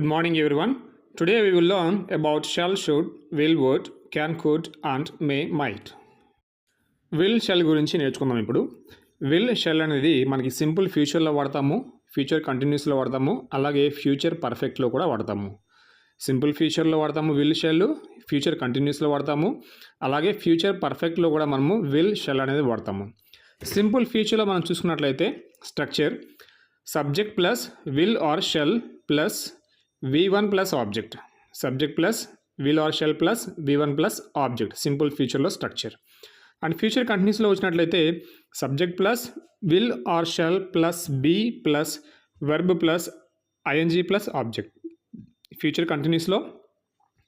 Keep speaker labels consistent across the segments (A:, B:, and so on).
A: Good morning, everyone. Today we will learn about shall, should, will, would, can, could, and may, might. Will, shall గురించి నేర్చుకుందాం. ఇప్పుడు will, shall అనేది మనకి simple ఫ్యూచర్లో వాడతాము, future కంటిన్యూస్లో వాడతాము, అలాగే ఫ్యూచర్ పర్ఫెక్ట్లో కూడా వాడతాము. సింపుల్ ఫ్యూచర్లో వాడతాము will, shall, ఫ్యూచర్ కంటిన్యూస్లో వాడతాము, అలాగే ఫ్యూచర్ పర్ఫెక్ట్లో కూడా మనము will, shall అనేది వాడతాము. సింపుల్ ఫ్యూచర్లో మనం చూసుకున్నట్లయితే structure subject plus will or shall plus V1 plus object, subject plus will or shall plus V1 plus object, simple ఫ్యూచర్లో స్ట్రక్చర్. అండ్ ఫ్యూచర్ కంటిన్యూస్లో వచ్చినట్లయితే subject plus will or shall plus be plus verb plus ING plus object. Future కంటిన్యూస్లో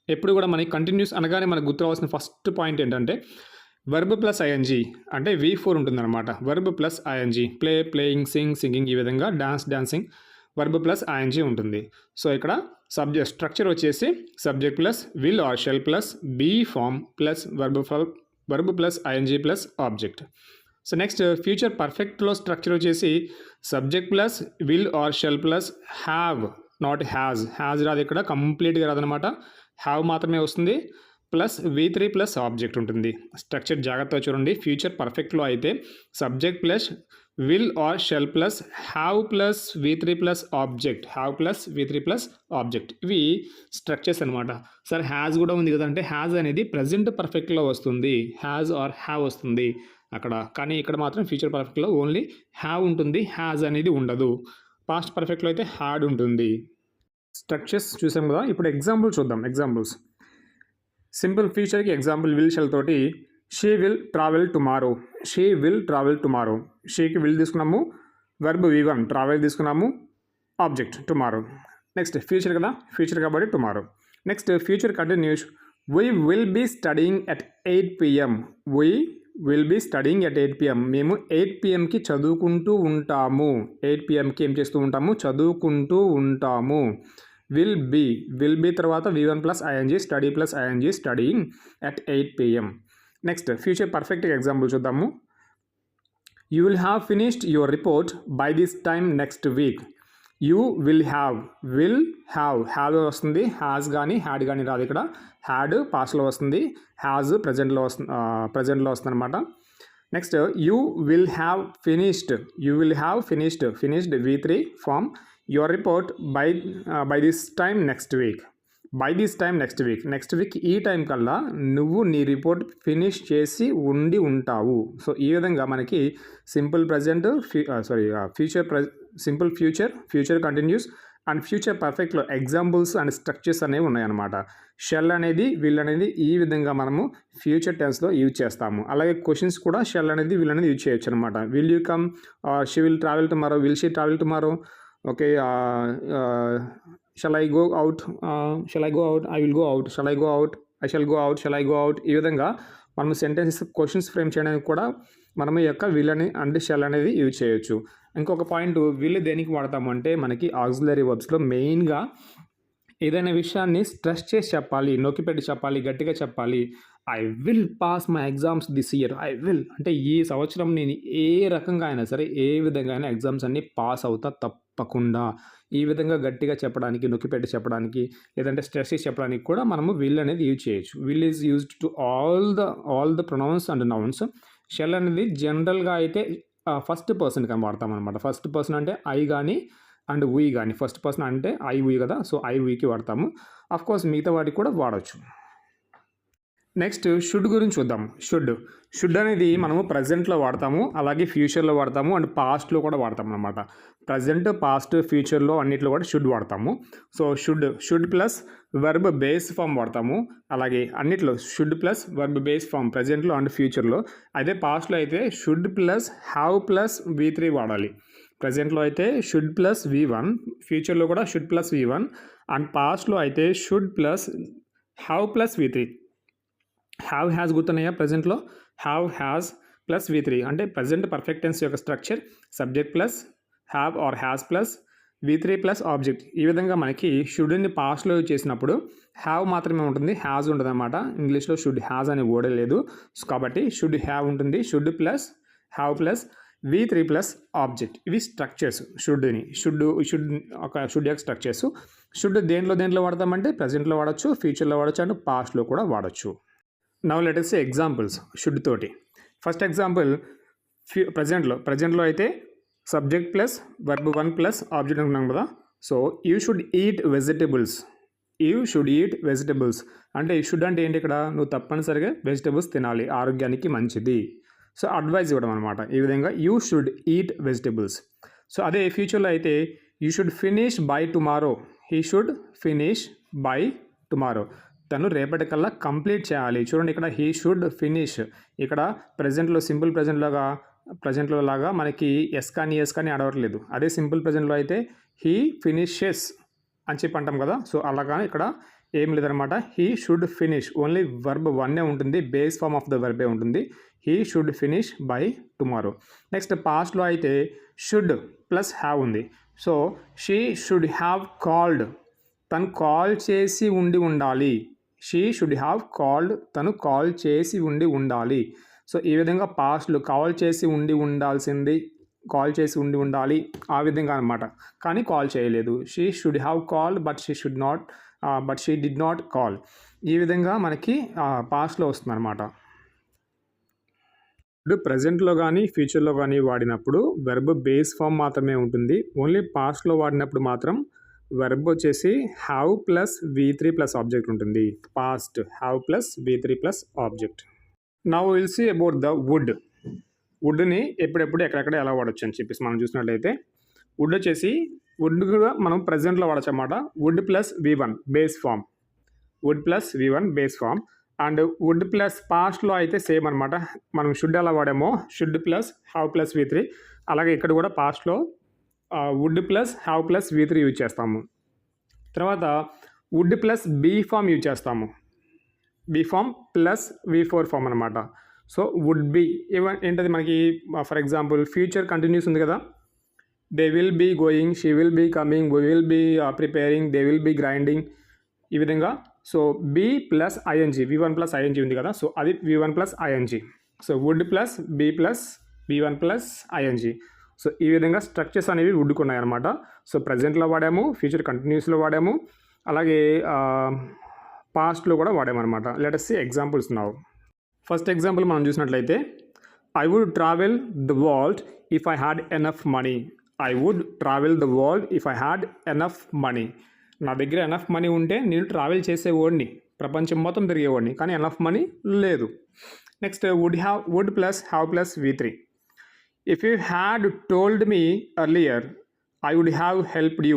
A: ఎప్పుడు కూడా మనకి continuous అనగానే మనకు గుర్తు రావాల్సిన ఫస్ట్ పాయింట్ ఏంటంటే వర్బ్ ప్లస్ ఐఎన్జీ అంటే V4 ఉంటుందన్నమాట. Verb plus ING, play, playing, sing, singing, ఈ విధంగా dance, dancing, verb plus ING ఉంటుంది. సో ఇక్కడ సబ్జెక్ట్ స్ట్రక్చర్ వచ్చేసి subject plus will or shall plus be form plus verb plus ING plus object. So next future పర్ఫెక్ట్లో structure వచ్చేసి subject plus will or shall plus have, not has రాదు, ఇక్కడ కంప్లీట్గా రాదనమాట, have మాత్రమే వస్తుంది, ప్లస్ V3 ప్లస్ ఆబ్జెక్ట్ ఉంటుంది. Structure జాగ్రత్తగా చూడండి. ఫ్యూచర్ పర్ఫెక్ట్లో అయితే subject plus will or shall plus have plus V3 plus object, have plus V3 plus object, ఇవి స్ట్రక్చర్స్ అనమాట. సార్ హ్యాజ్ కూడా ఉంది కదా అంటే హ్యాజ్ అనేది ప్రజెంట్ పర్ఫెక్ట్లో వస్తుంది, హ్యాజ్ ఆర్ హ్యావ్ వస్తుంది అక్కడ, కానీ ఇక్కడ మాత్రం ఫ్యూచర్ పర్ఫెక్ట్లో ఓన్లీ హ్యావ్ ఉంటుంది, హ్యాజ్ అనేది ఉండదు. పాస్ట్ పర్ఫెక్ట్లో అయితే హ్యాడ్ ఉంటుంది. స్ట్రక్చర్స్ చూసాం కదా. ఇప్పుడు ఎగ్జాంపుల్ చూద్దాం. ఎగ్జాంపుల్స్ సింపుల్ ఫ్యూచర్కి ఎగ్జాంపుల్ విల్ షెల్ తోటి she will travel tomorrow, she will travel tomorrow, షీకి విల్ తీసుకున్నాము, వర్బ్ V1, ట్రావెల్ తీసుకున్నాము, ఆబ్జెక్ట్ టుమారో. నెక్స్ట్ ఫ్యూచర్ కదా, ఫ్యూచర్ కాబట్టి tomorrow. Next future continuous we will be studying at 8 PM, we will be studying at 8 PM, మేము 8 PMకి చదువుకుంటూ ఉంటాము. 8 PMకి ఏం చేస్తూ ఉంటాము, చదువుకుంటూ ఉంటాము. విల్ బీ తర్వాత V1 plus ING, study plus ING, studying at 8 PM. Next future perfect example చూద్దాము. You will have finished your report by this time next week. You will have వస్తుంది, హ్యాజ్ కానీ హ్యాడ్ కానీ రాదు. ఇక్కడ had పాస్ట్లో వస్తుంది, has ప్రజెంట్లో వస్తుంది అనమాట. Next you will have finished V3 form your report by this time next week. Next week ఈ టైం కల్లా నువ్వు నీ రిపోర్ట్ ఫినిష్ చేసి ఉంటావు. సో ఈ విధంగా మనకి simple present simple future continuous and future పర్ఫెక్ట్లో ఎగ్జాంపుల్స్ అండ్ స్ట్రక్చర్స్ అనేవి ఉన్నాయన్నమాట. షెల్ అనేది విల్ అనేది ఈ విధంగా మనము ఫ్యూచర్ టెన్స్లో యూజ్ చేస్తాము. అలాగే క్వశ్చన్స్ కూడా షెల్ అనేది విల్ అనేది యూజ్ చేయొచ్చు అనమాట. Will you come, she will travel tomorrow, will she travel tomorrow, okay. Shall I go out, I will go out, shall I go out, I shall go out, shall I go out. ఈ విధంగా మనము sentences questions frame చేయడానికి కూడా మనము ఈ యొక్క will అని and shall అనేది యూజ్ చేయొచ్చు. ఇంకొక పాయింట్, విల్ దేనికి వాడతాము అంటే మనకి ఆక్సిలరీ వర్బ్స్లో మెయిన్గా ఏదైనా విషయాన్ని స్ట్రెస్ చేసి చెప్పాలి, నొక్కిపెట్టి చెప్పాలి, గట్టిగా చెప్పాలి. I will pass my exams this year. I will అంటే ఈ సంవత్సరం నేను ఏ రకంగా అయినా సరే, ఏ విధంగా అయినా ఎగ్జామ్స్ అన్నీ పాస్ అవుతా తప్పకుండా. ఈ విధంగా గట్టిగా చెప్పడానికి, నొక్కిపెట్టి చెప్పడానికి, లేదంటే స్ట్రెస్ చేసి చెప్పడానికి కూడా మనము విల్ అనేది యూజ్ చేయొచ్చు. Will is used to all the pronouns and nouns. Shall అనేది జనరల్గా అయితే ఫస్ట్ పర్సన్ కానీ వాడతాం అనమాట. ఫస్ట్ పర్సన్ అంటే ఐ కానీ అండ్ వీ కానీ, ఫస్ట్ పర్సన్ అంటే ఐ వీ కదా, సో ఐ వీకి వాడతాము. అఫ్కోర్స్ మిగతా వాటికి కూడా వాడవచ్చు. నెక్స్ట్ షుడ్ గురించి చూద్దాం. షుడ్ అనేది మనము ప్రజెంట్లో వాడతాము, అలాగే ఫ్యూచర్లో వాడతాము అండ్ పాస్ట్లో కూడా వాడతాము అనమాట. ప్రజెంట్, పాస్ట్, ఫ్యూచర్లో అన్నిట్లో కూడా షుడ్ వాడతాము. So should plus verb base form వాడతాము. అలాగే అన్నిట్లో should plus verb base form ప్రజెంట్లో అండ్ ఫ్యూచర్లో. అదే పాస్ట్లో అయితే should plus have plus V3 వాడాలి. ప్రజెంట్లో అయితే షుడ్ ప్లస్ V1, ఫ్యూచర్లో కూడా షుడ్ ప్లస్ V1 అండ్ పాస్ట్లో అయితే should plus have plus V3. Have has గుర్తున్నాయా? ప్రజెంట్లో హ్యావ్ హ్యాజ్ ప్లస్ V3 అంటే ప్రజెంట్ పర్ఫెక్ట్ టెన్స్ యొక్క structure subject plus have or has plus V3 plus object. ఈ విధంగా మనకి షుడ్ని పాస్ట్లో యూజ్ చేసినప్పుడు హ్యావ్ మాత్రమే ఉంటుంది, హ్యాజ్ ఉంటుంది అనమాట. ఇంగ్లీష్లో షుడ్ హ్యాజ్ అనే వర్డ్ లేదు, కాబట్టి షుడ్ హ్యావ్ ఉంటుంది. Should plus have plus V3 plus object. ఇవి స్ట్రక్చర్స్ షుడ్ యొక్క స్ట్రక్చర్స్. షుడ్ దేంట్లో వాడతామంటే ప్రజెంట్లో వాడచ్చు, ఫ్యూచర్లో వాడచ్చు అండ్ పాస్ట్లో కూడా వాడచ్చు. Now let us say examples should తోటి. ఫస్ట్ ఎగ్జాంపుల్ ప్రజెంట్లో అయితే subject plus verb 1 plus object అనుకున్నాం కదా. So you should eat vegetables. అంటే ఈ షుడ్ అంటే ఏంటి, ఇక్కడ నువ్వు తప్పనిసరిగా వెజిటబుల్స్ తినాలి, ఆరోగ్యానికి మంచిది. సో అడ్వైజ్ ఇవ్వడం అనమాట. ఈ విధంగా you should eat vegetables. So అదే ఫ్యూచర్లో అయితే you should finish by tomorrow. He should finish by tomorrow. తను రేపటికల్లా కంప్లీట్ చేయాలి. చూడండి ఇక్కడ హీ షుడ్ ఫినిష్. ఇక్కడ ప్రజెంట్లో సింపుల్ ప్రజెంట్లో లాగా మనకి ఎస్ కానీ అడవట్లేదు. అదే సింపుల్ ప్రజెంట్లో అయితే హీ ఫినిషెస్ అని చెప్పి అంటాం కదా. సో అలాగా ఇక్కడ ఏం లేదనమాట. He should finish, only verb 1 ఉంటుంది, బేస్ ఫామ్ ఆఫ్ ద వర్బే ఉంటుంది. He should finish by tomorrow. Next పాస్ట్లో అయితే షుడ్ ప్లస్ హ్యావ్ ఉంది. So she should have called. తను కాల్ చేసి ఉండాలి. She should have called. తను కాల్ చేసి ఉండాలి. సో ఈ విధంగా పాస్ట్లో కాల్ చేసి ఉండాలి ఆ విధంగా అనమాట. కానీ కాల్ చేయలేదు. She should have call but she did not call. ఈ విధంగా మనకి పాస్ట్లో వస్తుంది అనమాట. ఇప్పుడు ప్రజెంట్లో కానీ ఫ్యూచర్లో కానీ వాడినప్పుడు వెర్బ్ బేస్ ఫామ్ మాత్రమే ఉంటుంది. ఓన్లీ పాస్ట్లో వాడినప్పుడు మాత్రం వెర్బ్ వచ్చేసి have plus V3 plus object ఉంటుంది. Past have plus V3 plus object. Now will see about the వుడ్ని ఎప్పుడెప్పుడు ఎక్కడెక్కడ ఎలా వాడచ్చు అని చెప్పేసి మనం చూసినట్లయితే వుడ్ కూడా మనం ప్రజెంట్లో వాడచ్చు అన్నమాట. Would plus V1 base form. And would plus పాస్ట్లో అయితే సేమ్ అనమాట. మనం షుడ్ ఎలా వాడామో should plus have plus V3, అలాగే ఇక్కడ కూడా పాస్ట్లో would plus have plus V3 use చేస్తాము. తర్వాత would plus be form use చేస్తాము. Be form plus V4 form అనమాట. సో వుడ్ బీ ఏంటది మనకి, ఫర్ ఎగ్జాంపుల్ ఫ్యూచర్ కంటిన్యూస్ ఉంది కదా. They will be going, she will be coming, we will be preparing, they will be grinding, ఈ విధంగా. So be plus ING, V1 plus ING ఉంది కదా. So అది V1 plus ING. So would plus be plus V1 plus ING. So ఈ విధంగా structures అనేవి వుడ్కు ఉన్నాయన్నమాట. So ప్రజెంట్లో వాడాము, ఫ్యూచర్ కంటిన్యూస్లో వాడాము, అలాగే పాస్ట్లో కూడా వాడామన్నమాట. Let us see examples now. First example మనం చూసినట్లయితే I would travel the world if I had enough money. నా దగ్గర ఎనఫ్ మనీ ఉంటే నేను ట్రావెల్ చేసేవాడిని, ప్రపంచం మొత్తం తిరిగేవాడిని, కానీ ఎనఫ్ మనీ లేదు. Next would plus have plus V3. If you had told me earlier I would have helped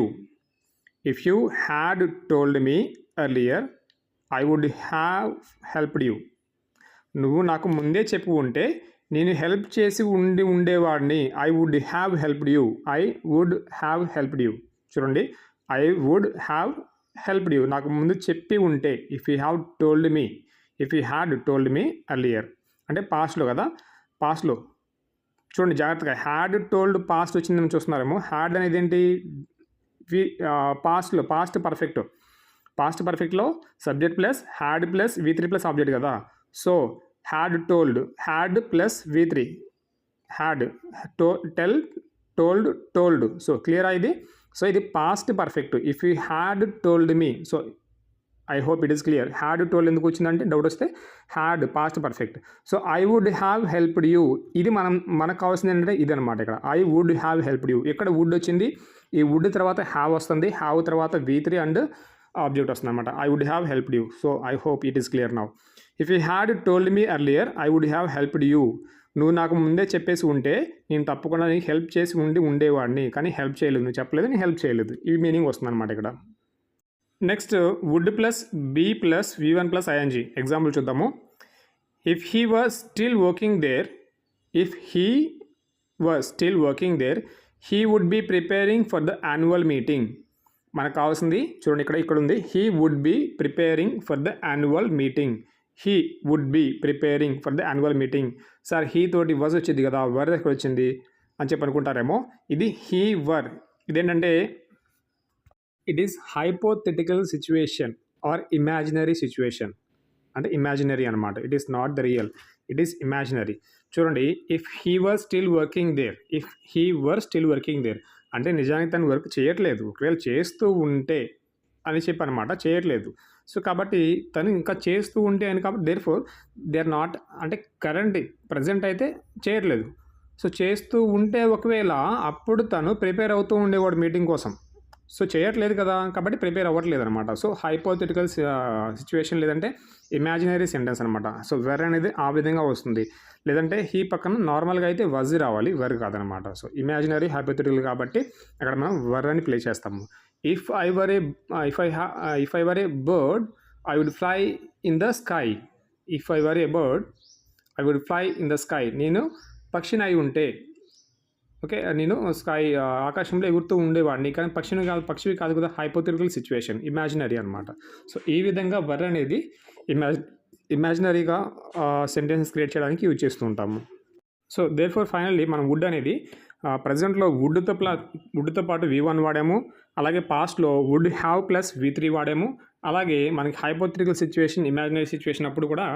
A: you. నువ్వు నాకు ముందే చెప్పి ఉంటే నేను హెల్ప్ చేసి ఉండేవాడిని. I would have helped you. చూడండి, I would have helped you, నాకు ముందు చెప్పి ఉంటే. If you had told me earlier అంటే పాస్ట్లో కదా. పాస్ట్లో చూడండి జాగ్రత్తగా, హ్యాడ్ టోల్డ్ పాస్ట్ వచ్చిందని చూస్తున్నారేమో. హ్యాడ్ అనేది ఏంటి, పాస్ట్ పర్ఫెక్ట్లో subject plus had plus V3 plus object కదా. So had told, had plus V3, told. So క్లియరా ఇది. సో ఇది past perfect. If you had told me. So I hope it is clear. Had told ఎందుకు వచ్చిందంటే doubt వస్తే had past perfect. So I would have helped you, ఇది మనకు కావాల్సింది ఏంటంటే ఇది అనమాట. ఇక్కడ I would have helped you, ఇక్కడ వుడ్ వచ్చింది, ఈ వుడ్ తర్వాత హ్యావ్ వస్తుంది, హ్యావ్ తర్వాత V3 అండ్ ఆబ్జెక్ట్ వస్తుంది అనమాట. I would have helped you. So I hope it is clear now. If you had told me earlier I would have helped you. నువ్వు నాకు ముందే చెప్పేసి ఉంటే నేను తప్పకుండా నీకు హెల్ప్ చేసి ఉండేవాడిని, కానీ హెల్ప్ చేయలేదు, నువ్వు చెప్పలేదు, నేను హెల్ప్ చేయలేదు, ఈ మీనింగ్ వస్తుంది అనమాట ఇక్కడ. Next would plus be plus V1 plus ING. Example చూద్దాము. If he was still working there he would be preparing for the annual meeting. మనకు కావాల్సింది చూడండి, ఇక్కడ ఉంది he would be preparing for the annual meeting. సార్ he తోటి was వచ్చింది కదా, వర్ ఎక్కడ వచ్చింది అని చెప్పి అనుకుంటారేమో. ఇది హీ వర్. ఇదేంటంటే it is hypothetical situation or imaginary situation. అంటే ఇమాజినరీ అనమాట. It is not the real. It is imaginary. చూడండి, if he were still working there అంటే నిజానికి తను వర్క్ చేయట్లేదు. ఒకవేళ చేస్తూ ఉంటే అని చెప్పనమాట, చేయట్లేదు. సో కాబట్టి తను ఇంకా చేస్తూ ఉంటే అని, కాబట్టి దేర్‌ఫోర్ దే ఆర్ నాట్, అంటే ప్రెజెంట్ అయితే చేయట్లేదు. సో చేస్తూ ఉంటే ఒకవేళ అప్పుడు తను ప్రిపేర్ అవుతూ ఉండేవాడు మీటింగ్ కోసం. సో చేయట్లేదు కదా, కాబట్టి ప్రిపేర్ అవ్వట్లేదనమాట. సో హైపోథెటికల్ సిచ్యువేషన్ లేదంటే ఇమాజినరీ సెంటెన్స్ అనమాట. సో వెర్ అనేది ఆ విధంగా వస్తుంది. లేదంటే హీ పక్కన నార్మల్గా అయితే వజ్ రావాలి, వర్ కాదనమాట. సో ఇమాజినరీ హైపోథెటికల్ కాబట్టి అక్కడ మనం వర్ అని ప్లే చేస్తాము. If I were a bird I would fly in the sky. If I were a bird I would fly in the sky. నేను పక్షిని అయి ఉంటే, ఓకే, నేను ఆకాశంలో ఎగురుతూ ఉండేవాడిని, కానీ పక్షివి కాదు కదా, హైపోథెటికల్ సిచ్యువేషన్, ఇమాజినరీ అనమాట. సో ఈ విధంగా వర్ అనేది ఇమాజినరీగా సెంటెన్సెస్ క్రియేట్ చేయడానికి యూజ్ చేస్తూ ఉంటాము. సో దేర్‌ఫోర్ ఫైనల్లీ మనం వుడ్ అనేది ప్రజెంట్లో వుడ్తో పాటు V1 వాడాము. అలాగే పాస్ట్లో వుడ్ హ్యావ్ ప్లస్ V3 వాడాము. అలాగే మనకి హైపోథెటికల్ సిచ్యువేషన్, ఇమాజినరీ సిచ్యువేషన్ అప్పుడు కూడా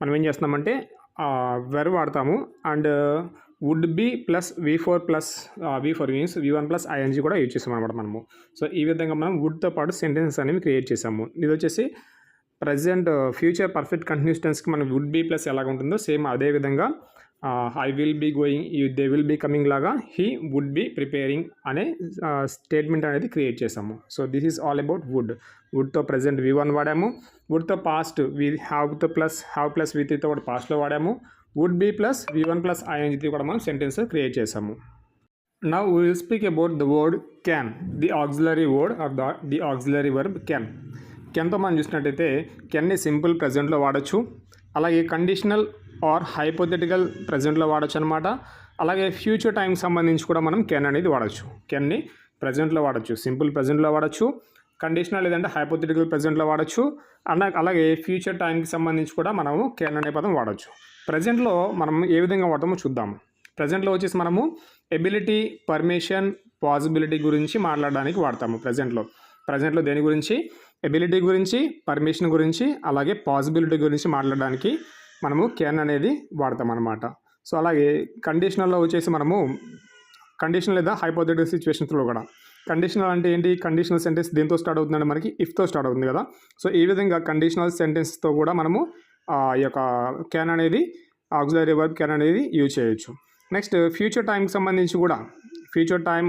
A: మనం ఏం చేస్తున్నామంటే వెర్ వాడతాము. And would be plus V4 means V1 plus ING కూడా యూజ్ చేసాం అనమాట మనము. సో ఈ విధంగా మనం వుడ్తో పాటు సెంటెన్సెస్ అనేవి క్రియేట్ చేసాము. ఇది వచ్చేసి ప్రజెంట్ ఫ్యూచర్ పర్ఫెక్ట్ కంటిన్యూస్ టెన్స్కి మనం వుడ్ బి ప్లస్ ఎలాగ ఉంటుందో సేమ్ అదే విధంగా I will be going, they will be coming లాగా హీ వుడ్ బీ ప్రిపేరింగ్ అనే స్టేట్మెంట్ అనేది క్రియేట్ చేసాము. So this is all about వుడ్తో ప్రజెంట్ V1 వాడాము. వుడ్తో పాస్ట్ హ్యావ్ ప్లస్ V3తో కూడా పాస్ట్లో వాడాము. Would be plus V1 plus ING కూడా మనం సెంటెన్స్ క్రియేట్ చేసాము. Now we will speak about the word can, the auxiliary word or the auxiliary verb can. కెన్తో మనం చూసినట్టయితే కెన్ని సింపుల్ ప్రజెంట్లో వాడచ్చు, అలాగే కండిషనల్ ఆర్ హైపోథెటికల్ ప్రజెంట్లో వాడచ్చు అనమాట. అలాగే ఫ్యూచర్ టైంకి సంబంధించి కూడా మనం కెన్ అనేది వాడచ్చు. కెన్ని ప్రజెంట్లో వాడచ్చు, సింపుల్ ప్రజెంట్లో వాడచ్చు, కండిషనల్ లేదంటే హైపోథెటికల్ ప్రజెంట్లో వాడచ్చు. అలాగే ఫ్యూచర్ టైంకి సంబంధించి కూడా మనము కెన్ అనే పదం వాడచ్చు. ప్రజెంట్లో మనం ఏ విధంగా వాడతామో చూద్దాము. ప్రజెంట్లో వచ్చేసి మనము ఎబిలిటీ, పర్మిషన్, పాసిబిలిటీ గురించి మాట్లాడడానికి వాడతాము. ప్రజెంట్లో దేని గురించి? ఎబిలిటీ గురించి, పర్మిషన్ గురించి, అలాగే పాసిబిలిటీ గురించి మాట్లాడడానికి మనము కెన్ అనేది వాడతాం అనమాట. సో అలాగే కండిషనల్లో వచ్చేసి మనము కండిషనల్ లేదా హైపోథెటికల్ సిచ్యువేషన్స్లో కూడా, కండిషనల్ అంటే ఏంటి? కండిషనల్ సెంటెన్స్ దేంతో స్టార్ట్ అవుతుందంటే మనకి ఇఫ్తో స్టార్ట్ అవుతుంది కదా. సో ఈ విధంగా కండిషనల్ సెంటెన్స్తో కూడా మనము ఈ యొక్క కెన్ అనేది, ఆక్సిలరీ వర్బ్ కెన్ అనేది యూజ్ చేయొచ్చు. నెక్స్ట్ ఫ్యూచర్ టైంకి సంబంధించి కూడా future time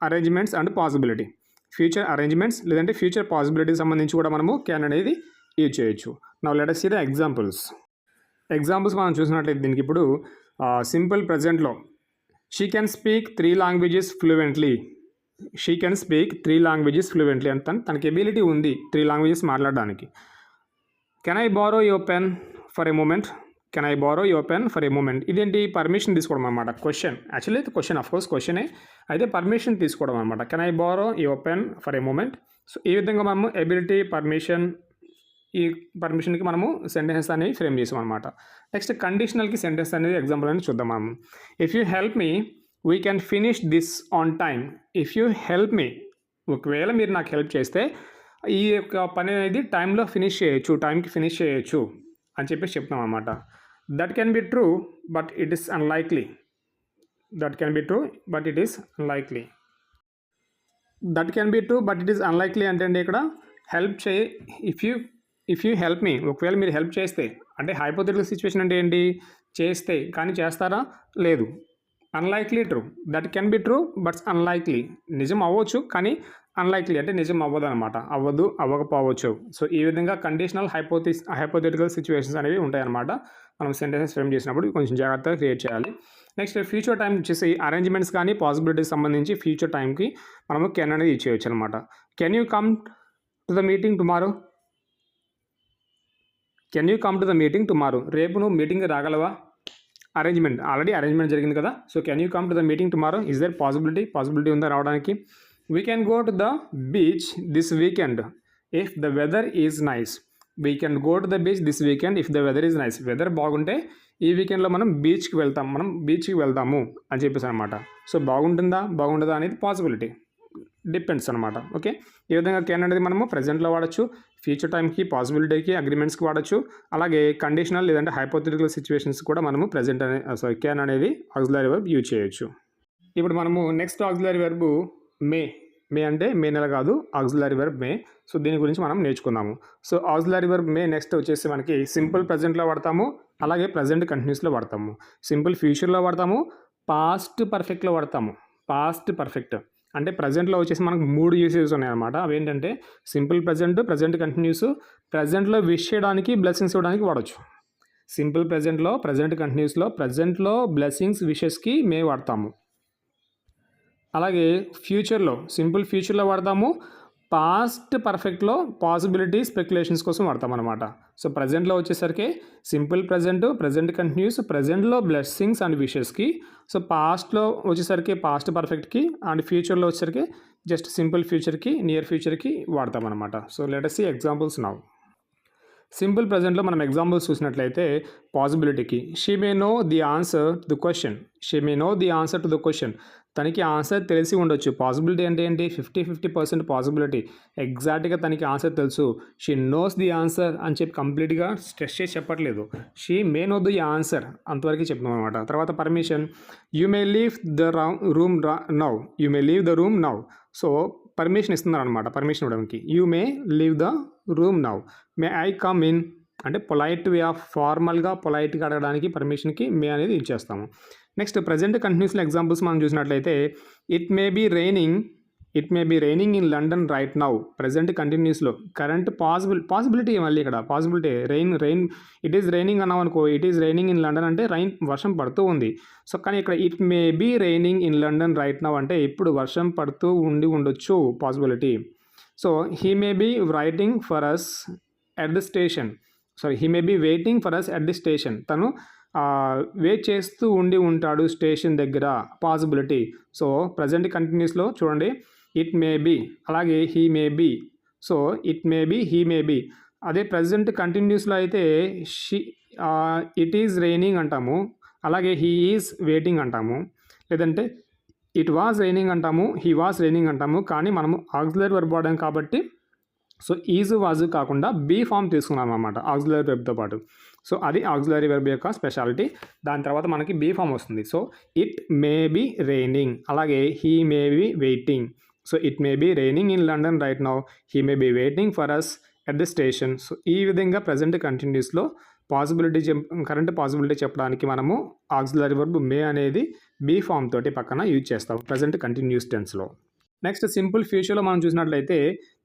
A: arrangements and possibility, future arrangements లేదంటే ఫ్యూచర్ పాసిబిలిటీకి సంబంధించి కూడా మనము కెన్ అనేది యూజ్ చేయొచ్చు. Now let us see the examples మనం చూసినట్లయితే దీనికి ఇప్పుడు సింపుల్ ప్రజెంట్లో she can speak 3 languages fluently. She can speak 3 languages fluently అంటే తనకి ఎబిలిటీ ఉంది 3 లాంగ్వేజెస్ మాట్లాడడానికి. Can I borrow your pen for a moment. ఇదేంటి? పర్మిషన్ తీసుకోవడం అనమాట. క్వశ్చన్, యాక్చువల్లీ అయితే క్వశ్చన్, ఆఫ్కోర్స్ క్వశ్చనే, అయితే పర్మిషన్ తీసుకోవడం అనమాట. Can I borrow your pen for a moment. So ఈ విధంగా మనము ఎబిలిటీ, పర్మిషన్, ఈ పర్మిషన్కి మనము సెంటెన్స్ అనేవి ఫ్రేమ్ చేసాం అనమాట. నెక్స్ట్ కండిషనల్కి సెంటెన్స్ అనేది ఎగ్జాంపుల్ అని చూద్దాం మనము. If you help me we can finish this on time. If you help me, ఒకవేళ మీరు నాకు హెల్ప్ చేస్తే ఈ యొక్క పని అనేది టైంకి ఫినిష్ చేయొచ్చు అని చెప్పేసి చెప్తాం అనమాట. That can be true but it is unlikely. That can be true but it is unlikely అంటే అండి ఇక్కడ హెల్ప్ చేయి, ఇఫ్ యూ హెల్ప్ మీ, ఒకవేళ మీరు హెల్ప్ చేస్తే, అంటే హైపోథెటికల్ సిచ్యువేషన్ అంటే ఏంటి? చేస్తే కానీ చేస్తారా? లేదు. Unlikely true, that can be true but's unlikely, నిజం అవ్వచ్చు కానీ అన్లైక్లీ అంటే నిజం అవ్వదు అనమాట, అవ్వకపోవచ్చు. సో ఈ విధంగా కండిషనల్, హైపోథెటికల్ సిచ్యువేషన్స్ అనేవి ఉంటాయన్నమాట. మనం సెంటెన్సెస్ ఫ్రేమ్ చేసినప్పుడు కొంచెం జాగ్రత్తగా క్రియేట్ చేయాలి. నెక్స్ట్ ఫ్యూచర్ టైం వచ్చేసి అరేంజ్మెంట్స్ కానీ పాసిబిలిటీస్ సంబంధించి ఫ్యూచర్ టైంకి మనము కెన్ అనేది ఇచ్చేయచ్చు అనమాట. Can you come to the meeting tomorrow. రేపు నువ్వు మీటింగ్కి రాగలవా? ఆల్రెడీ అరేంజ్మెంట్ జరిగింది కదా. So can you come to the meeting tomorrow, is there possibility ఉందా రావడానికి? We can go to the beach this weekend if the weather is nice. Weather బాగుంటే ఈ వీకెండ్లో మనం బీచ్కి వెళ్తాము అని చెప్పేసి అనమాట. సో బాగుంటుందా బాగుండదా అనేది పాసిబిలిటీ, డిపెండ్స్ అనమాట. ఓకే, ఈ విధంగా కెన్ అనేది మనము ప్రజెంట్లో వాడచ్చు, ఫ్యూచర్ టైంకి, పాసిబిలిటీకి, అగ్రిమెంట్స్కి వాడచ్చు. అలాగే కండిషనల్ లేదంటే హైపోథెటికల్ సిచ్యువేషన్స్ కూడా మనము ప్రజెంట్ కెన్ అనేది ఆక్సిలరీ వర్బ్ యూజ్ చేయొచ్చు. ఇప్పుడు మనము నెక్స్ట్ ఆక్సిలరీ వర్బ్ మే అంటే మే నెల కాదు, ఆక్సిలరీ వర్బ్ మే. సో దీని గురించి మనం నేర్చుకుందాము. సో ఆక్సిలరీ వర్బ్ మే నెక్స్ట్ వచ్చేసి మనకి సింపుల్ ప్రజెంట్లో వాడతాము, అలాగే ప్రజెంట్ కంటిన్యూస్లో వాడతాము, సింపుల్ ఫ్యూచర్లో వాడతాము, పాస్ట్ పర్ఫెక్ట్లో వాడతాము. పాస్ట్ పర్ఫెక్ట్ అంటే ప్రజెంట్లో వచ్చేసి మనకు 3 యూసేజెస్ ఉన్నాయన్నమాట. అవేంటంటే సింపుల్ ప్రజెంట్, ప్రజెంట్ కంటిన్యూస్, ప్రజెంట్లో విష్ చేయడానికి, బ్లెస్సింగ్స్ ఇవ్వడానికి వాడచ్చు. సింపుల్ ప్రజెంట్లో, ప్రజెంట్ కంటిన్యూస్లో, ప్రజెంట్లో బ్లెస్సింగ్స్, విషెస్కి మే వాడతాము. అలాగే ఫ్యూచర్లో, సింపుల్ ఫ్యూచర్లో వాడతాము, పాస్ట్ పర్ఫెక్ట్లో పాసిబిలిటీ, స్పెక్యులేషన్స్ కోసం వాడతాం అనమాట. సో ప్రజెంట్లో వచ్చేసరికి సింపుల్ ప్రజెంట్, ప్రజెంట్ కంటిన్యూస్, ప్రజెంట్లో బ్లెస్సింగ్స్ అండ్ విషెస్కి. సో పాస్ట్లో వచ్చేసరికి పాస్ట్ పర్ఫెక్ట్కి, అండ్ ఫ్యూచర్లో వచ్చేసరికి జస్ట్ సింపుల్ ఫ్యూచర్కి, నియర్ ఫ్యూచర్కి వాడతాం అనమాట. So let us see examples now. Simple ప్రజెంట్లో మనం ఎగ్జాంపుల్స్ చూసినట్లయితే పాసిబిలిటీకి she may know the answer to the question. She may know the answer to the question. తనకి ఆన్సర్ తెలిసి ఉండొచ్చు. పాసిబిలిటీ అంటే ఏంటి? 50% పాసిబిలిటీ. ఎగ్జాక్ట్గా తనకి ఆన్సర్ తెలుసు. షీ నోస్ ది ఆన్సర్ అని చెప్పి కంప్లీట్గా స్ట్రెస్ చేసి చెప్పట్లేదు. She may know the answer అంతవరకు చెప్తున్నాం అనమాట. తర్వాత permission, you may leave the room now. You may leave the room now. So permission ఇస్తున్నారు అనమాట. పర్మిషన్ ఇవ్వడానికి you may leave the room now. May I come in అంటే polite way of, ఫార్మల్గా పొలైట్గా అడగడానికి పర్మిషన్కి మే అనేది ఇచ్చేస్తాము. నెక్స్ట్ ప్రజెంట్ కంటిన్యూస్లో ఎగ్జాంపుల్స్ మనం చూసినట్లయితే it may be raining in London right now. Present కంటిన్యూస్లో కరెంట్ పాసిబిలిటీ మళ్ళీ ఇక్కడ possibility rain it is raining అన్నాం అనుకో, it is raining in London అంటే వర్షం పడుతూ ఉంది. సో కానీ ఇక్కడ it may be raining in London right now అంటే ఇప్పుడు వర్షం పడుతూ ఉండొచ్చు possibility. So he may be waiting for us at the station. He may be waiting for us at the station. తను వెయిట్ చేస్తూ ఉంటాడు స్టేషన్ దగ్గర, పాసిబిలిటీ. సో ప్రజెంట్ కంటిన్యూస్లో చూడండి ఇట్ మే బీ, అలాగే he may be. So it may be, he may be. అదే present కంటిన్యూస్లో అయితే ఇట్ ఈజ్ రైనింగ్ అంటాము, అలాగే హీ ఈజ్ వెయిటింగ్ అంటాము, లేదంటే ఇట్ వాజ్ రైనింగ్ అంటాము, హీ వాజ్ రైనింగ్ అంటాము. కానీ మనము ఆక్సిలరీ వర్బ్ వాడాం కాబట్టి సో ఈజ్ వాజ్ కాకుండా బీ ఫామ్ తీసుకున్నాం అన్నమాట ఆక్సిలరీ వెర్బ్తో పాటు. సో అది ఆక్సిలరీ వెర్బ్ యొక్క స్పెషాలిటీ. దాని తర్వాత మనకి బీ ఫామ్ వస్తుంది. So it may be raining, అలాగే he may be waiting. So it may be raining in London right now, he may be waiting for us at the station. So ఈ విధంగా present కంటిన్యూస్లో current possibility చెప్పడానికి మనము auxiliary verb మే అనేది be form తోటి పక్కన use చేస్తాం present continuous టెన్స్లో. నెక్స్ట్ సింపుల్ ఫ్యూచర్లో మనం చూసినట్లయితే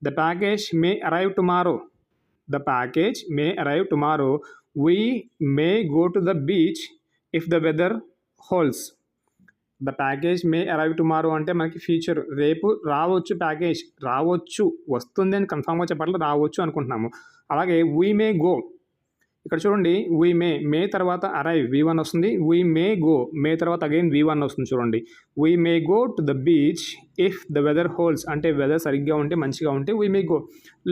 A: the package may arrive tomorrow. The package may arrive tomorrow. We may go to the beach if the weather holds. The package may arrive tomorrow అంటే మనకి future, రేపు రావచ్చు, package రావచ్చు, వస్తుంది అని కన్ఫామ్గా చెప్పట్లేదు, రావచ్చు అనుకుంటున్నాము. అలాగే వీ మే గో, ఇక్కడ చూడండి వీ మే తర్వాత అరైవ్ V1 వస్తుంది, వీ మే గో మే తర్వాత అగైన్ V1 వస్తుంది. చూడండి we may go to the beach if the weather holds అంటే వెదర్ సరిగ్గా ఉంటే, మంచిగా ఉంటే వీ మే గో,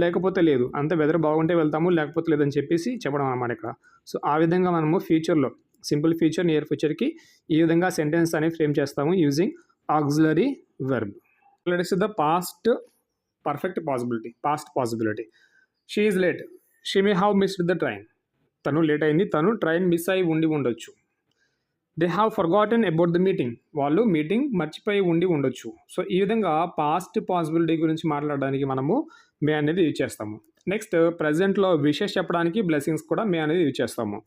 A: లేకపోతే లేదు, అంతే వెదర్ బాగుంటే వెళ్తాము, లేకపోతే లేదని చెప్పేసి చెప్పడం అన్నమాట ఇక్కడ. సో ఆ విధంగా మనము ఫ్యూచర్లో సింపుల్ ఫ్యూచర్, నియర్ ఫ్యూచర్కి ఈ విధంగా సెంటెన్స్ అనేది ఫ్రేమ్ చేస్తాము using auxiliary verb. Let's the past perfect possibility. She is late, she may have missed the train. తను లేట్ అయింది, తను ట్రైన్ మిస్ అయి ఉండొచ్చు. They have forgotten about the meeting. వాళ్ళు మీటింగ్ మర్చిపోయి ఉండొచ్చు. సో ఈ విధంగా పాస్ట్ పాసిబిలిటీ గురించి మాట్లాడడానికి మనము మే అనేది యూజ్ చేస్తాము. నెక్స్ట్ ప్రజెంట్లో విషెస్ చెప్పడానికి బ్లెస్సింగ్స్ కూడా మే అనేది యూజ్ చేస్తాము.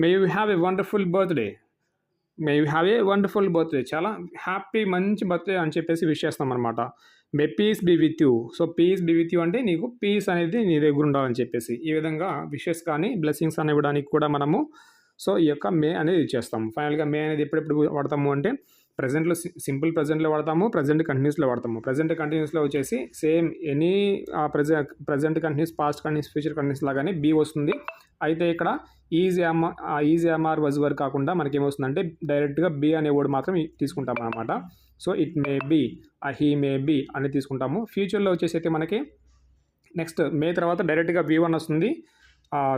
A: May you have a wonderful birthday. చాలా హ్యాపీ, మంచి బర్త్డే అని చెప్పేసి విష్ చేస్తాం అనమాట. May peace be with you. So peace be with you అంటే నీకు పీస్ అనేది నీ దగ్గర ఉండాలని చెప్పేసి ఈ విధంగా విషెస్ కానీ బ్లెస్సింగ్స్ అని ఇవ్వడానికి కూడా మనము సో ఈ యొక్క మే అనేది యూజ్ చేస్తాము. ఫైనల్గా మే అనేది ఎప్పుడెప్పుడు వాడతాము అంటే ప్రజెంట్లో సింపుల్ ప్రజెంట్లో వాడతాము, ప్రజెంట్ కంటిన్యూస్లో వాడతాము. ప్రజెంట్ కంటిన్యూస్లో వచ్చేసి same any present continuous, past continuous, future continuous లాగానే బీ వస్తుంది. అయితే ఇక్కడ ఈజ్ ఎంఆర్ వజ్ వర్క్ కాకుండా మనకి ఏమొస్తుందంటే డైరెక్ట్గా బీ అనే వర్డ్ మాత్రం తీసుకుంటాం అన్నమాట. So it may be, he may be అని తీసుకుంటాము. ఫ్యూచర్లో వచ్చేసి అయితే మనకి నెక్స్ట్ మే తర్వాత డైరెక్ట్గా V1 వస్తుంది,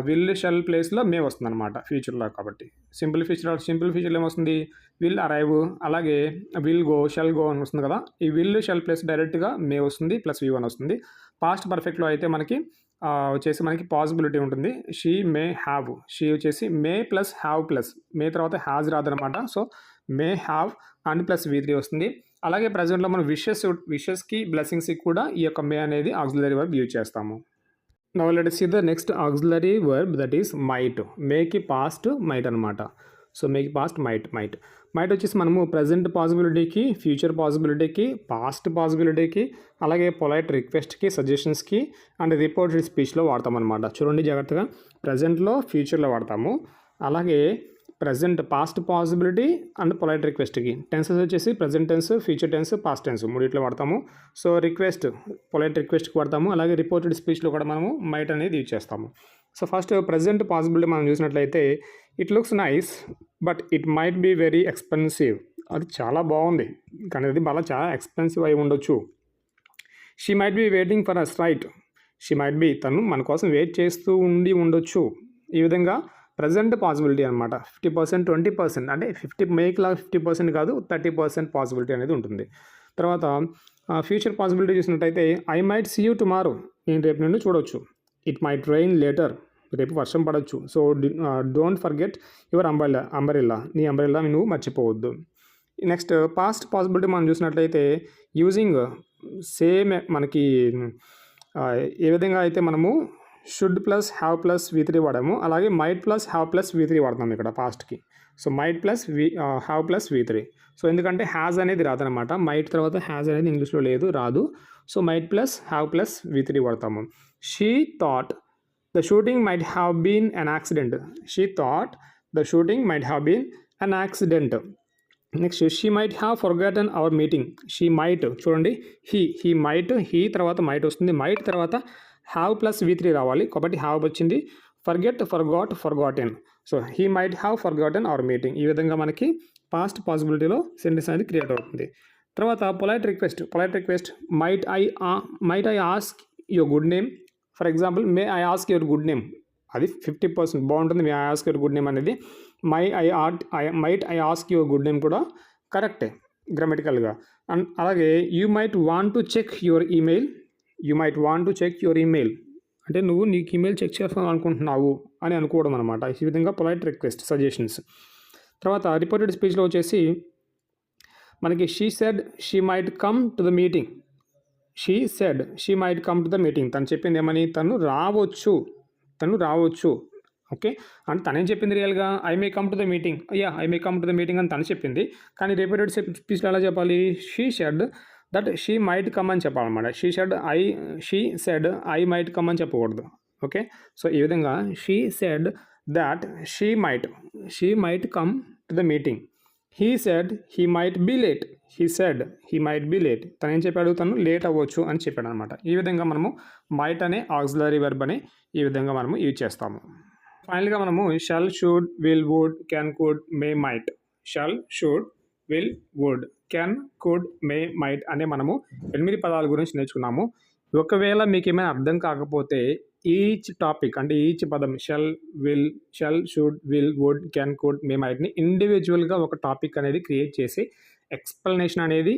A: విల్ షెల్ ప్లేస్లో మే వస్తుంది అనమాట ఫ్యూచర్లో కాబట్టి. సింపుల్ ఫ్యూచర్లో ఏమొస్తుంది, విల్ అరైవ్, అలాగే విల్ గో, షెల్ గో అని వస్తుంది కదా. ఈ విల్ షెల్ ప్లేస్ డైరెక్ట్గా మే వస్తుంది ప్లస్ V1 వస్తుంది. పాస్ట్ పర్ఫెక్ట్లో అయితే మనకి వచ్చేసి మనకి పాసిబిలిటీ ఉంటుంది. షీ మే హ్యావ్, షీ వచ్చేసి మే ప్లస్ హ్యావ్ ప్లస్ మే తర్వాత హ్యాజ్ రాదనమాట. So may have and plus V3 వస్తుంది. అలాగే ప్రజెంట్లో మనం విషెస్కి బ్లెస్సింగ్స్కి కూడా ఈ యొక్క మే అనేది ఆక్సిలరీ వర్బ్ యూజ్ చేస్తాము. Now let us see the next auxiliary verb, that is might. మేకి పాస్ట్ మైట్ అనమాట. సో మేకి పాస్ట్ మైట్ వచ్చేసి మనము ప్రజెంట్ పాసిబిలిటీకి, ఫ్యూచర్ పాసిబిలిటీకి, పాస్ట్ పాసిబిలిటీకి, అలాగే పొలైట్ రిక్వెస్ట్కి, సజెషన్స్కి అండ్ రిపోర్టెడ్ స్పీచ్లో వాడతాం అనమాట. చూడండి జాగ్రత్తగా, ప్రజెంట్లో, ఫ్యూచర్లో వాడతాము. అలాగే present past possibility and polite రిక్వెస్ట్కి టెన్సెస్ వచ్చేసి present tense, future tense, past tense మూడిట్లో వాడతాము. సో రిక్వెస్ట్, పొలైట్ రిక్వెస్ట్కి వాడతాము. అలాగే రిపోర్టెడ్ స్పీచ్లో కూడా మనము మైట్ అనేది యూజ్ చేస్తాము. సో ఫస్ట్ ప్రజెంట్ పాసిబిలిటీ మనం చూసినట్లయితే, it looks nice but it might be very expensive. అది చాలా బాగుంది కానీ అది చాలా ఎక్స్పెన్సివ్ అయి ఉండొచ్చు. She might be waiting for us right. She might be, తను మన కోసం వెయిట్ చేస్తూ ఉండొచ్చు. ఈ విధంగా ప్రజెంట్ పాసిబిలిటీ అనమాట. 50%, 20%, అంటే 50% కాదు, 30% పాసిబిలిటీ అనేది ఉంటుంది. తర్వాత ఫ్యూచర్ పాసిబిలిటీ చూసినట్టయితే, I might see you tomorrow, నేను రేపు నుండి చూడవచ్చు. ఇట్ మైట్ రెయిన్ లేటర్, రేపు వర్షం పడవచ్చు. So don't forget your umbrella, నీ అంబరెల్లా నువ్వు మర్చిపోవద్దు. నెక్స్ట్ పాస్ట్ పాసిబిలిటీ మనం చూసినట్లయితే, యూజింగ్ సేమ్ మనకి ఏ విధంగా అయితే మనము should plus have plus V3 వాడాము, అలాగే might plus have plus V3 వాడతాం ఇక్కడ పాస్ట్కి. So might plus have plus V3. So ఎందుకంటే హ్యాజ్ అనేది రాదనమాట, మైట్ తర్వాత హ్యాజ్ అనేది ఇంగ్లీష్లో రాదు. So might plus have plus V3 వాడతాము. She thought the shooting might have been an accident. She thought the shooting might have been an accident. Next she might have forgotten our meeting. She might, చూడండి, he might, he తర్వాత might వస్తుంది, might తర్వాత have plus V3 రావాలి కాబట్టి have వచ్చింది. Forgotten. So he might have forgotten our meeting. ఈ విధంగా మనకి పాస్ట్ పాసిబిలిటీలో సెంటెన్స్ అనేది క్రియేట్ అవుతుంది. తర్వాత polite request, might I ask your good name. For example, may I ask your good name, అది 50% బాగుంటుంది. May I ask your good name అనేది. Might I ask your good name కూడా కరెక్టే గ్రామటికల్గా. అండ్ అలాగే you might want to check your email. అంటే నువ్వు నీకు ఈమెయిల్ చెక్ చేస్తాను అనుకుంటున్నావు అని అనుకోవడం అనమాట. ఈ విధంగా పొలైట్ రిక్వెస్ట్, సజెషన్స్. తర్వాత రిపోర్టెడ్ స్పీచ్లో వచ్చేసి మనకి she said she might come to the meeting. తను చెప్పింది ఏమని, తను రావచ్చు. ఓకే, అంటే తనేం చెప్పింది రియల్గా, I may come to the meeting అని తను చెప్పింది. కానీ రిపోర్టెడ్ స్పీచ్లో ఎలా చెప్పాలి, she said that she might come అని చెప్పాలన్నమాట. She said I might come అని చెప్పకూడదు. ఓకే, సో ఈ విధంగా she said that she might come to the meeting. He said he might be late. తను ఏం చెప్పాడు, తను లేట్ అవ్వచ్చు అని చెప్పాడు అనమాట. ఈ విధంగా మనము మైట్ అనే ఆక్సిలరీ వెర్బ్ అని ఈ విధంగా మనము యూజ్ చేస్తాము. ఫైనల్గా మనము shall, should, will, would, can, could, may, might. Shall, should, will, would, can, could, may, might అనే మనము 8 పదాల గురించి నేర్చుకున్నాము. ఒకవేళ మీకు ఏమైనా అర్థం కాకపోతే ఈచ్ టాపిక్, అంటే ఈచ్ పదం shall, should, will, would, can, could, may, మైట్ని ఇండివిజువల్గా ఒక టాపిక్ అనేది క్రియేట్ చేసి ఎక్స్ప్లెనేషన్ అనేది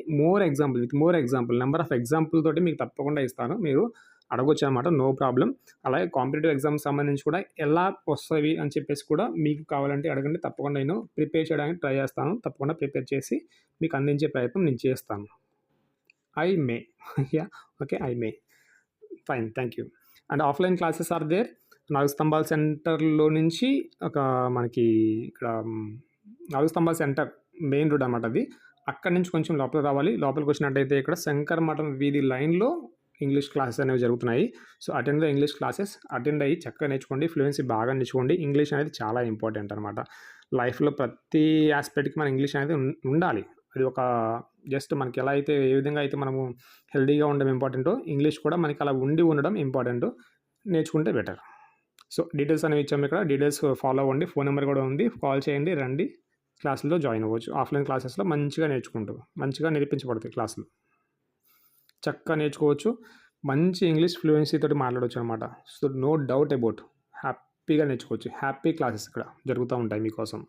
A: with more example, number of example తోటి మీకు తప్పకుండా ఇస్తాను. మీరు అడగొచ్చు అనమాట, నో ప్రాబ్లం. అలాగే కాంపిటేటివ్ ఎగ్జామ్స్ సంబంధించి కూడా ఎలా వస్తాయి అని చెప్పేసి కూడా మీకు కావాలంటే అడగండి, తప్పకుండా నేను ప్రిపేర్ చేయడానికి ట్రై చేస్తాను. తప్పకుండా ప్రిపేర్ చేసి మీకు అందించే ప్రయత్నం నేను చేస్తాను. I may fine, thank you. And offline classes are there. 4 స్తంభాల సెంటర్లో నుంచి మనకి ఇక్కడ 4 స్తంభాల సెంటర్ మెయిన్ రోడ్ అనమాట అది. అక్కడి నుంచి కొంచెం లోపలికి రావాలి. లోపలికి వచ్చినట్టయితే ఇక్కడ శంకర్ మఠం వీధి లైన్లో ఇంగ్లీష్ క్లాసెస్ అనేవి జరుగుతున్నాయి. So attend the English classes, attend అయ్యి చక్కగా నేర్చుకోండి, ఫ్లూయెన్సీ బాగా నేర్చుకోండి. ఇంగ్లీష్ అనేది చాలా ఇంపార్టెంట్ అనమాట. లైఫ్లో ప్రతి ఆస్పెక్ట్కి మన ఇంగ్లీష్ అనేది ఉండాలి. అది ఒక జస్ట్ మనకి ఎలా అయితే, ఏ విధంగా అయితే మనము హెల్దీగా ఉండడం ఇంపార్టెంటో, ఇంగ్లీష్ కూడా మనకి అలా ఉండడం ఇంపార్టెంట్. నేర్చుకుంటే బెటర్. సో డీటెయిల్స్ అనేవి ఇచ్చాము ఇక్కడ, డీటెయిల్స్ ఫాలో అవ్వండి. ఫోన్ నెంబర్ కూడా ఉంది, కాల్ చేయండి, రండి, క్లాసుల్లో జాయిన్ అవ్వచ్చు. ఆఫ్లైన్ క్లాసెస్లో మంచిగా మంచిగా నేర్పించబడతాయి క్లాసులు. చక్కగా నేర్చుకోవచ్చు, మంచి ఇంగ్లీష్ ఫ్లూయెన్సీ తోటి మాట్లాడవచ్చు అనమాట. సో నో డౌట్ అబౌట్ హ్యాపీగా నేర్చుకోవచ్చు. హ్యాపీ క్లాసెస్ ఇక్కడ జరుగుతూ ఉంటాయి మీకోసం.